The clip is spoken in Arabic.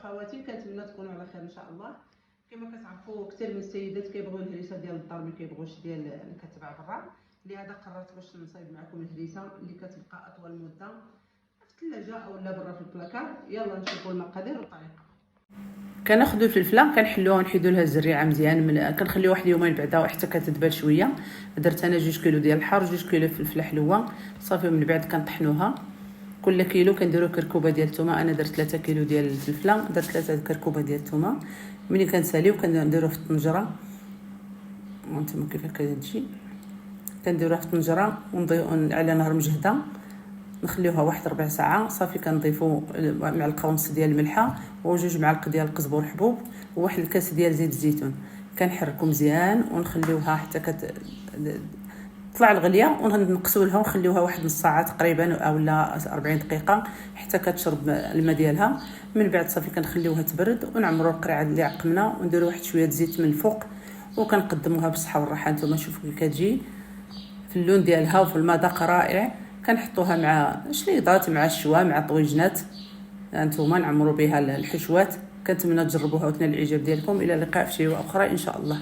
اخواتي، كنتمنى تكونوا على خير ان شاء الله. كما كتعرفوا كثير من السيدات كيبغيو الهريسه ديال الدار، ما كيبغوش ديال اللي كتباع برا. لهذا قررت باش نصايب معكم الهريسه اللي كتبقى اطول مده في الثلاجه او لا برا في البلاكار. يلا نشوفوا المقادير والطريقه. كناخذوا الفلفله كنحلوها ونحيدوا لها الزريعه مزيان، كنخليوها واحد يومين بعدا حتى كتدبل شويه. درت انا 2 كيلو ديال الحار، 2 كيلو فلفله حلوه صافي. من بعد كنطحنوها. كل كيلو كنديروا كركوبه ديال الثومه. انا درت 3 كيلو ديال الفلفله، درت 3 كركوبه ديال الثومه. ملي كنساليو كنديروها في الطنجره، وانتم كيف كتجي كنديروها في الطنجره ونضيفوا على نار مجهده، نخليوها واحد ربع ساعه صافي. كنضيفوا معلقه ونص ديال الملحه وجوج معالق ديال القزبر حبوب وواحد الكاس ديال زيت الزيتون. كنحركو مزيان ونخليوها حتى تطلع الغليه، ونقصوا لها ونخليوها واحد نص ساعه تقريبا اولا 40 دقيقه حتى كتشرب الماء ديالها. من بعد صافي كنخليوها تبرد ونعمروا القرعه اللي عقمنا ونديروا واحد شويه زيت من الفوق وكنقدموها بالصحه والراحه. نتوما شوفوا كي كتجي في اللون ديالها وفي المذاق رائع. كنحطوها مع شليضات، مع الشوا، مع طويجنات. انتوما نعمروا بها الحشوات. كنتمنى تجربوها وتنال الاعجاب ديالكم. الى اللقاء في شيء اخرى ان شاء الله.